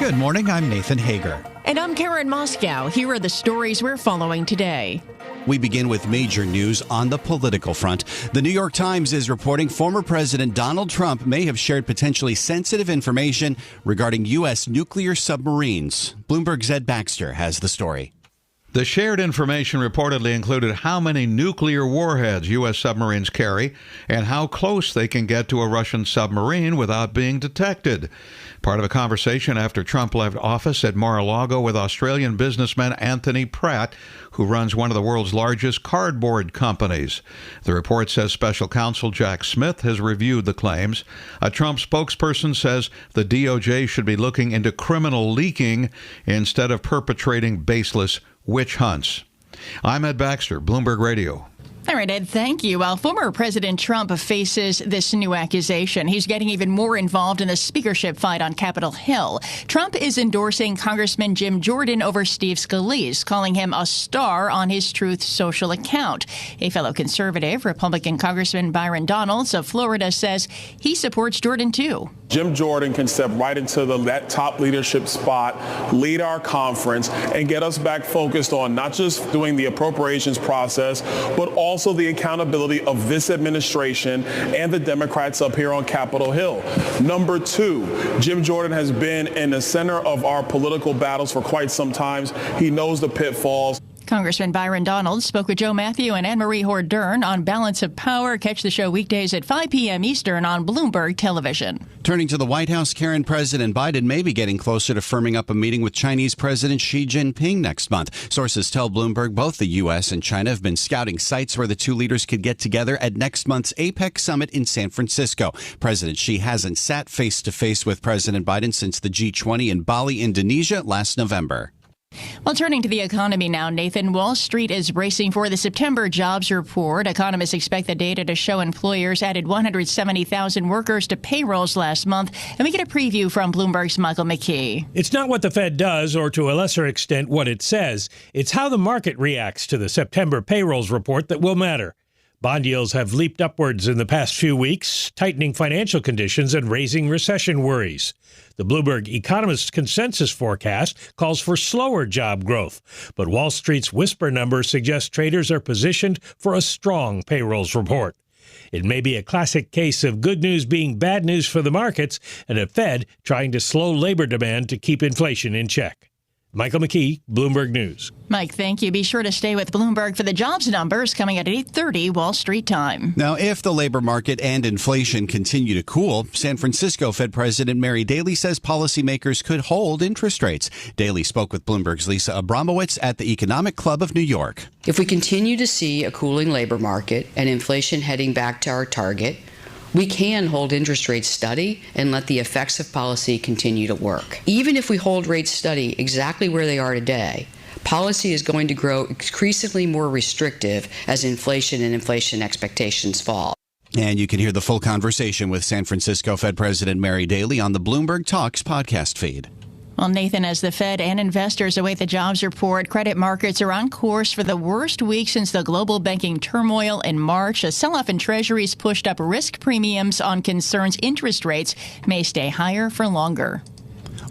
Good morning, I'm Nathan Hager. And I'm Karen Moscow. Here are the stories we're following today. We begin with major news on the political front. The New York Times is reporting former President Donald Trump may have shared potentially sensitive information regarding U.S. nuclear submarines. Bloomberg's Ed Baxter has the story. The shared information reportedly included how many nuclear warheads U.S. submarines carry and how close they can get to a Russian submarine without being detected. Part of a conversation after Trump left office at Mar-a-Lago with Australian businessman Anthony Pratt, who runs one of the world's largest cardboard companies. The report says special counsel Jack Smith has reviewed the claims. A Trump spokesperson says the DOJ should be looking into criminal leaking instead of perpetrating baseless witch hunts. I'm Ed Baxter, Bloomberg Radio. All right, Ed, thank you. While former President Trump faces this new accusation, he's getting even more involved in the speakership fight on Capitol Hill. Trump is endorsing Congressman Jim Jordan over Steve Scalise, calling him a star on his Truth Social account. A fellow conservative, Republican Congressman Byron Donalds of Florida, says he supports Jordan, too. Jim Jordan can step right into that top leadership spot, lead our conference, and get us back focused on not just doing the appropriations process, but also the accountability of this administration and the Democrats up here on Capitol Hill. Number two, Jim Jordan has been in the center of our political battles for quite some time. He knows the pitfalls. Congressman Byron Donalds spoke with Joe Matthew and Anne-Marie Hordern on Balance of Power. Catch the show weekdays at 5 p.m. Eastern on Bloomberg Television. Turning to the White House, Karen, President Biden may be getting closer to firming up a meeting with Chinese President Xi Jinping next month. Sources tell Bloomberg both the U.S. and China have been scouting sites where the two leaders could get together at next month's APEC summit in San Francisco. President Xi hasn't sat face-to-face with President Biden since the G20 in Bali, Indonesia last November. Well, turning to the economy now, Nathan, Wall Street is racing for the September jobs report. Economists expect the data to show employers added 170,000 workers to payrolls last month. And we get a preview from Bloomberg's Michael McKee. It's not what the Fed does, or to a lesser extent what it says. It's how the market reacts to the September payrolls report that will matter. Bond yields have leaped upwards in the past few weeks, tightening financial conditions and raising recession worries. The Bloomberg Economist consensus forecast calls for slower job growth, but Wall Street's whisper numbers suggest traders are positioned for a strong payrolls report. It may be a classic case of good news being bad news for the markets and a Fed trying to slow labor demand to keep inflation in check. Michael McKee, Bloomberg News. Mike, thank you. Be sure to stay with Bloomberg for the jobs numbers coming at 8:30 Wall Street time. Now, if the labor market and inflation continue to cool, San Francisco Fed President Mary Daly says policymakers could hold interest rates. Daly spoke with Bloomberg's Lisa Abramowitz at the Economic Club of New York. If we continue to see a cooling labor market and inflation heading back to our target, we can hold interest rates steady and let the effects of policy continue to work. Even if we hold rates steady exactly where they are today, policy is going to grow increasingly more restrictive as inflation and inflation expectations fall. And you can hear the full conversation with San Francisco Fed President Mary Daly on the Bloomberg Talks podcast feed. Well, Nathan, as the Fed and investors await the jobs report, credit markets are on course for the worst week since the global banking turmoil in March. A sell-off in treasuries pushed up risk premiums on concerns interest rates may stay higher for longer.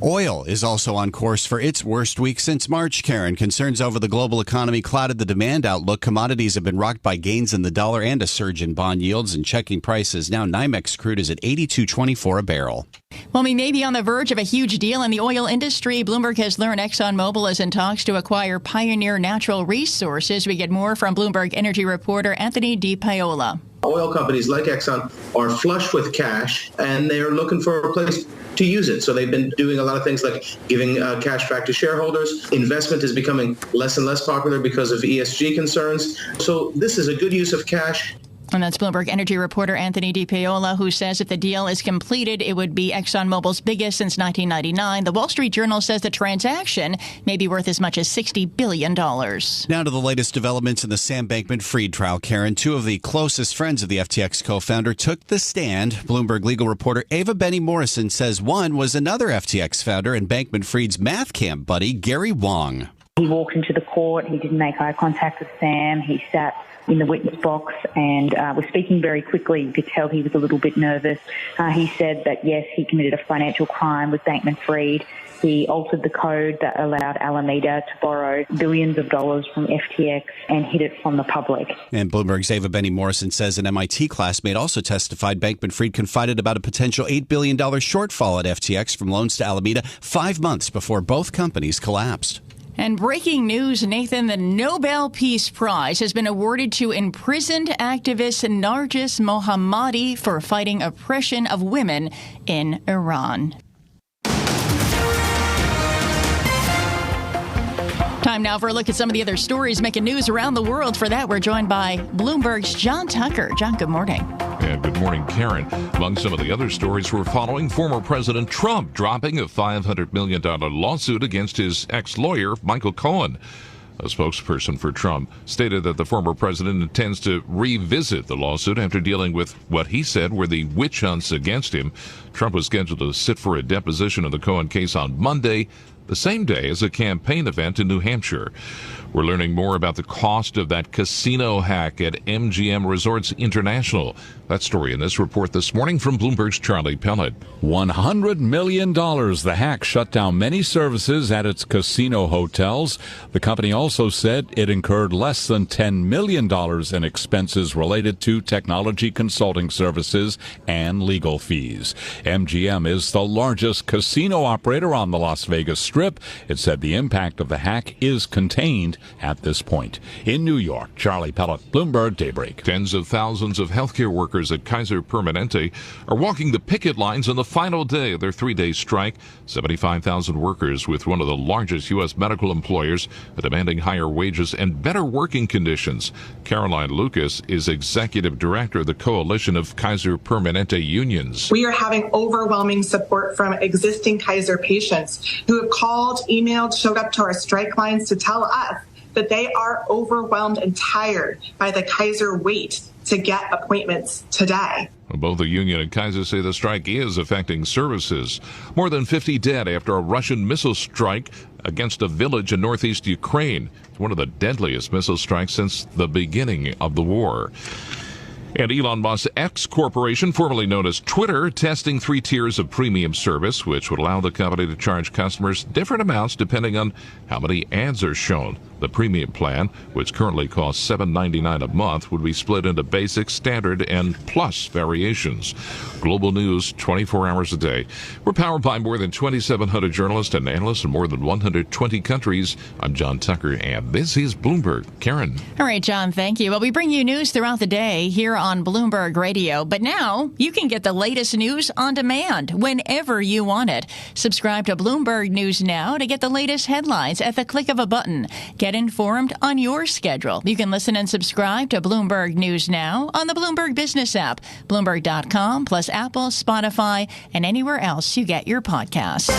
Oil is also on course for its worst week since March, Karen. Concerns over the global economy clouded the demand outlook. Commodities have been rocked by gains in the dollar and a surge in bond yields and checking prices. Now NYMEX crude is at $82.24 a barrel. Well, we may be on the verge of a huge deal in the oil industry. Bloomberg has learned ExxonMobil is in talks to acquire Pioneer Natural Resources. We get more from Bloomberg energy reporter Anthony DiPaola. Oil companies like Exxon are flush with cash, and they're looking for a place to use it. So they've been doing a lot of things like giving cash back to shareholders. Investment is becoming less and less popular because of ESG concerns. So this is a good use of cash. And that's Bloomberg energy reporter Anthony DiPaola, who says if the deal is completed, it would be ExxonMobil's biggest since 1999. The Wall Street Journal says the transaction may be worth as much as $60 billion. Now to the latest developments in the Sam Bankman-Fried trial, Karen. Two of the closest friends of the FTX co-founder took the stand. Bloomberg legal reporter Ava Benny Morrison says one was another FTX founder and Bankman-Fried's math camp buddy, Gary Wang. He walked into the court. He didn't make eye contact with Sam. He sat in the witness box and was speaking very quickly. You could tell he was a little bit nervous. He said that, yes, he committed a financial crime with Bankman-Fried. He altered the code that allowed Alameda to borrow billions of dollars from FTX and hid it from the public. And Bloomberg's Ava Benny Morrison says an MIT classmate also testified Bankman-Fried confided about a potential $8 billion shortfall at FTX from loans to Alameda 5 months before both companies collapsed. And breaking news, Nathan, the Nobel Peace Prize has been awarded to imprisoned activist Narges Mohammadi for fighting oppression of women in Iran. Time now for a look at some of the other stories making news around the world. For that, we're joined by Bloomberg's John Tucker. John, good morning. And good morning, Karen. Among some of the other stories we're following, former President Trump dropping a $500 million lawsuit against his ex-lawyer, Michael Cohen. A spokesperson for Trump stated that the former president intends to revisit the lawsuit after dealing with what he said were the witch hunts against him. Trump was scheduled to sit for a deposition of the Cohen case on Monday, the same day as a campaign event in New Hampshire. We're learning more about the cost of that casino hack at MGM Resorts International. That story in this report this morning from Bloomberg's Charlie Pellet. $100 million. The hack shut down many services at its casino hotels. The company also said it incurred less than $10 million in expenses related to technology consulting services and legal fees. MGM is the largest casino operator on the Las Vegas Strip. It said the impact of the hack is contained at this point. In New York, Charlie Pellet, Bloomberg Daybreak. Tens of thousands of healthcare workers at Kaiser Permanente are walking the picket lines on the final day of their 3-day strike. 75,000 workers with one of the largest U.S. medical employers are demanding higher wages and better working conditions. Caroline Lucas is executive director of the Coalition of Kaiser Permanente Unions. We are having overwhelming support from existing Kaiser patients who have called, emailed, showed up to our strike lines to tell us that they are overwhelmed and tired by the Kaiser wait to get appointments today. Both the union and Kaiser say the strike is affecting services. More than 50 dead after a Russian missile strike against a village in northeast Ukraine. It's one of the deadliest missile strikes since the beginning of the war. And Elon Musk's X Corporation, formerly known as Twitter, testing 3 tiers of premium service, which would allow the company to charge customers different amounts depending on how many ads are shown. The premium plan, which currently costs $7.99 a month, would be split into basic, standard, and plus variations. Global news 24 hours a day. We're powered by more than 2,700 journalists and analysts in more than 120 countries. I'm John Tucker, and this is Bloomberg. Karen. All right, John, thank you. Well, we bring you news throughout the day here on Bloomberg Radio, but now you can get the latest news on demand whenever you want it. Subscribe to Bloomberg News Now to get the latest headlines at the click of a button. Get informed on your schedule. You can listen and subscribe to Bloomberg News Now on the Bloomberg Business app, Bloomberg.com, plus Apple, Spotify, and anywhere else you get your podcasts.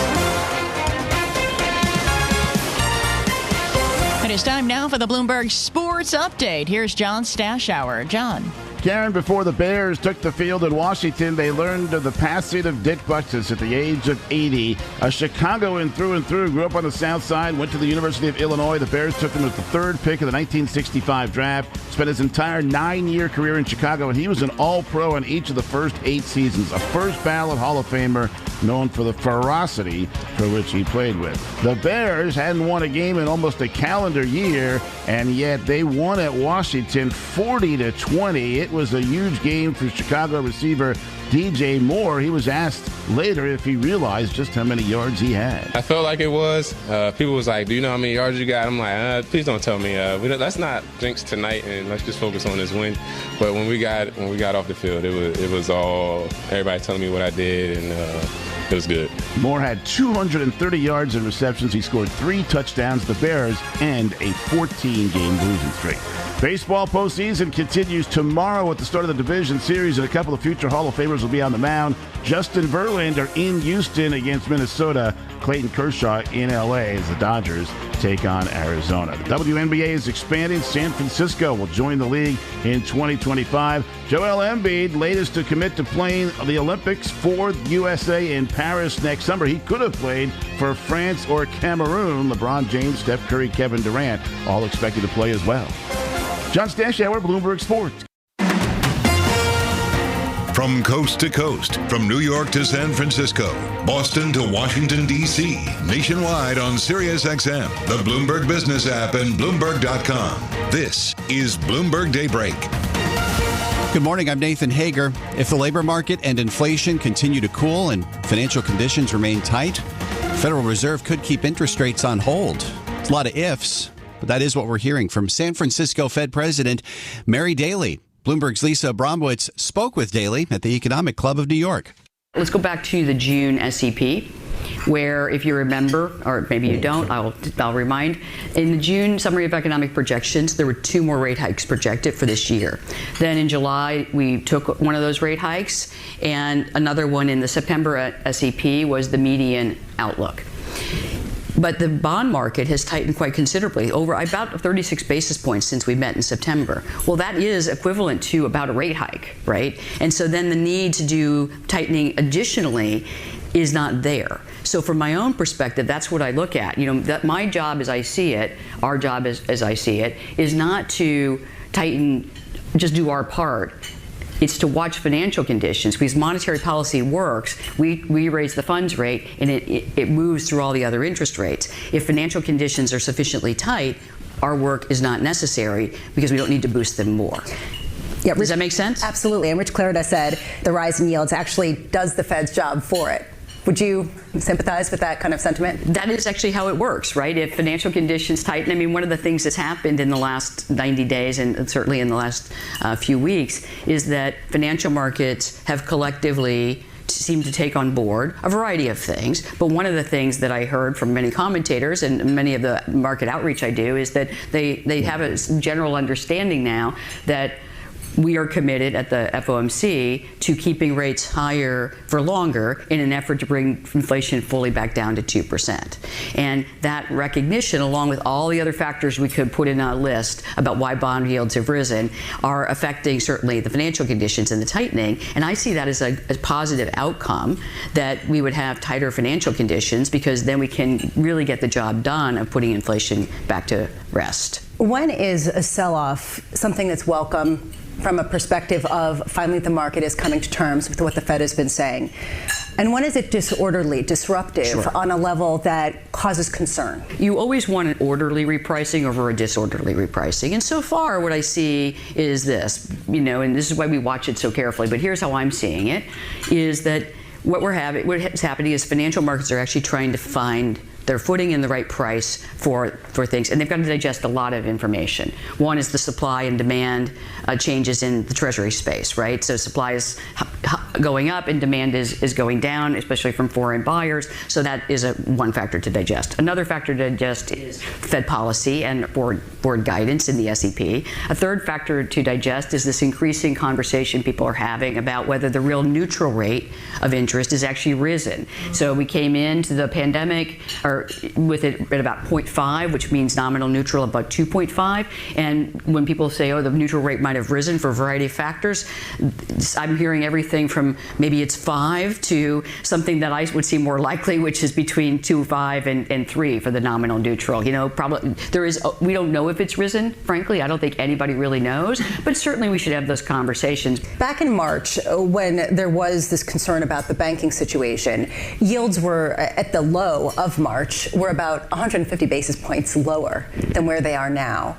It is time now for the Bloomberg Sports Update. Here's John Stashower. John. Karen, before the Bears took the field in Washington, they learned of the passing of Dick Butkus at the age of 80. A Chicagoan through and through, grew up on the South Side, went to the University of Illinois. The Bears took him as the 3rd pick of the 1965 draft. Spent his entire 9-year career in Chicago, and he was an All-Pro in each of the first 8 seasons. A first-ballot Hall of Famer known for the ferocity for which he played with. The Bears hadn't won a game in almost a calendar year, and yet they won at Washington 40-20. It was a huge game for Chicago receiver DJ Moore. He was asked later if he realized just how many yards he had. I felt like it was. People was like, do you know how many yards you got? I'm like, please don't tell me. Let's not jinx tonight and let's just focus on this win. But when we got off the field, it was all everybody telling me what I did, and it was good. Moore had 230 yards in receptions. He scored 3 touchdowns. The Bears end a 14-game losing streak. Baseball postseason continues tomorrow at the start of the division series, and a couple of future Hall of Famers will be on the mound. Justin Verlander in Houston against Minnesota. Clayton Kershaw in L.A. as the Dodgers take on Arizona. The WNBA is expanding. San Francisco will join the league in 2025. Joel Embiid, latest to commit to playing the Olympics for USA in Paris next summer. He could have played for France or Cameroon. LeBron James, Steph Curry, Kevin Durant, all expected to play as well. John Stashower, Bloomberg Sports. From coast to coast, from New York to San Francisco, Boston to Washington, D.C., nationwide on SiriusXM, the Bloomberg Business app, and Bloomberg.com. This is Bloomberg Daybreak. Good morning, I'm Nathan Hager. If the labor market and inflation continue to cool and financial conditions remain tight, the Federal Reserve could keep interest rates on hold. It's a lot of ifs, but that is what we're hearing from San Francisco Fed President Mary Daly. Bloomberg's Lisa Abramowitz spoke with Daly at the Economic Club of New York. Let's go back to the June SEP, where, if you remember, or maybe you don't, I'll remind, in the June Summary of Economic Projections, there were 2 more rate hikes projected for this year. Then in July, we took one of those rate hikes, and another one in the September SEP was the median outlook. But the bond market has tightened quite considerably, over about 36 basis points since we met in September. Well, that is equivalent to about a rate hike, right? And so then the need to do tightening additionally is not there. So from my own perspective, that's what I look at. You know, that my job as I see it, our job as I see it, is not to tighten, just do our part. It's to watch financial conditions, because monetary policy works. We raise the funds rate, and it moves through all the other interest rates. If financial conditions are sufficiently tight, our work is not necessary because we don't need to boost them more. Yeah, does that make sense? Absolutely. And Rich Clarida said the rise in yields actually does the Fed's job for it. Would you sympathize with that kind of sentiment? That is actually how it works, right? If financial conditions tighten, I mean, one of the things that's happened in the last 90 days and certainly in the last few weeks is that financial markets have collectively seemed to take on board a variety of things. But one of the things that I heard from many commentators and many of the market outreach I do is that they have a general understanding now that we are committed at the FOMC to keeping rates higher for longer in an effort to bring inflation fully back down to 2%. And that recognition, along with all the other factors we could put in a list about why bond yields have risen, are affecting certainly the financial conditions and the tightening. And I see that as a positive outcome, that we would have tighter financial conditions, because then we can really get the job done of putting inflation back to rest. When is a sell-off something that's welcome from a perspective of finally the market is coming to terms with what the Fed has been saying? And when is it disorderly, disruptive, on a level that causes concern? You always want an orderly repricing over a disorderly repricing. And so far what I see is this, and this is why we watch it so carefully, but here's how I'm seeing it, is that what's happening is financial markets are actually trying to find their footing and the right price for things, and they've got to digest a lot of information. One is the supply and demand changes in the Treasury space, right? So supply is going up and demand is going down, especially from foreign buyers. So that is one factor to digest. Another factor to digest is Fed policy and board guidance in the SEP. A third factor to digest is this increasing conversation people are having about whether the real neutral rate of interest is actually risen. So we came into the pandemic with it at about 0.5, which means nominal neutral about 2.5. And when people say, oh, the neutral rate might have risen for a variety of factors, I'm hearing everything from maybe it's 5 to something that I would see more likely, which is between 2.5 and 3 for the nominal neutral. Probably we don't know if it's risen, frankly. I don't think anybody really knows, but certainly we should have those conversations. Back in March, when there was this concern about the banking situation, yields were at the low of March, were about 150 basis points lower than where they are now.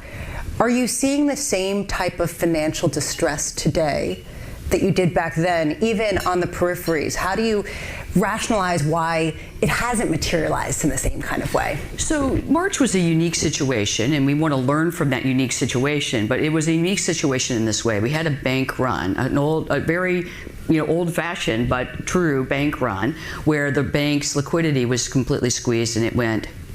Are you seeing the same type of financial distress today that you did back then, even on the peripheries? How do you rationalize why it hasn't materialized in the same kind of way? So March was a unique situation, and we want to learn from that unique situation, but it was a unique situation in this way. We had a bank run, a very old-fashioned but true bank run, where the bank's liquidity was completely squeezed, and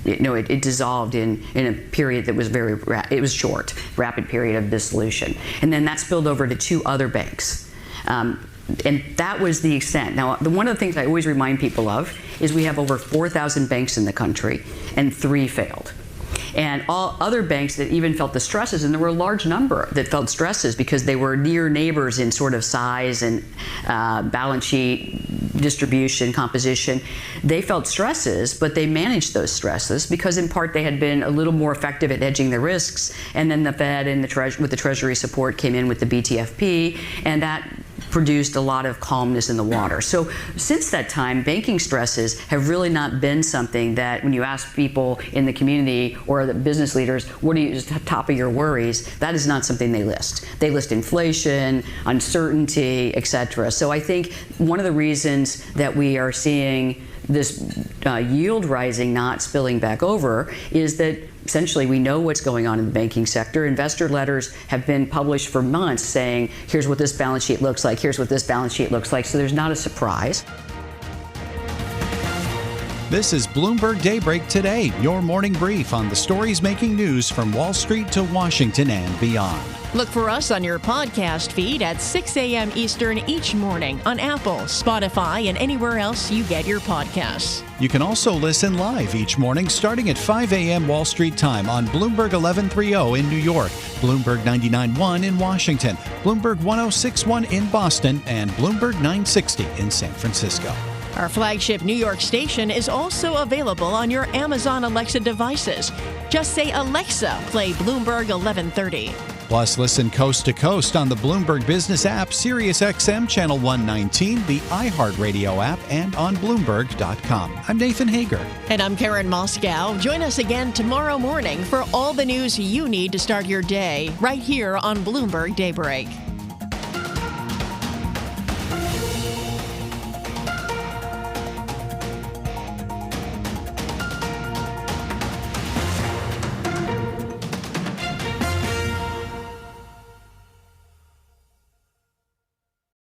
it dissolved in a period that was it was short, rapid period of dissolution. And then that spilled over to 2 other banks. And that was the extent. Now, one of the things I always remind people of is we have over 4,000 banks in the country, and 3 failed. And all other banks that even felt the stresses, and there were a large number that felt stresses because they were near neighbors in sort of size and balance sheet distribution, composition, they felt stresses, but they managed those stresses because in part they had been a little more effective at hedging their risks, and then the Fed and with the Treasury support came in with the BTFP, and that produced a lot of calmness in the water. So since that time, banking stresses have really not been something that when you ask people in the community or the business leaders, what is top of your worries, that is not something they list. They list inflation, uncertainty, etc. So I think one of the reasons that we are seeing this yield rising not spilling back over is that essentially we know what's going on in the banking sector. Investor letters have been published for months saying, here's what this balance sheet looks like, here's what this balance sheet looks like, so there's not a surprise. This is Bloomberg Daybreak Today, your morning brief on the stories making news from Wall Street to Washington and beyond. Look for us on your podcast feed at 6 a.m. Eastern each morning on Apple, Spotify, and anywhere else you get your podcasts. You can also listen live each morning starting at 5 a.m. Wall Street time on Bloomberg 1130 in New York, Bloomberg 99.1 in Washington, Bloomberg 106.1 in Boston, and Bloomberg 960 in San Francisco. Our flagship New York station is also available on your Amazon Alexa devices. Just say, Alexa, play Bloomberg 1130. Plus, listen coast to coast on the Bloomberg Business app, Sirius XM Channel 119, the iHeartRadio app, and on Bloomberg.com. I'm Nathan Hager. And I'm Karen Moscow. Join us again tomorrow morning for all the news you need to start your day right here on Bloomberg Daybreak.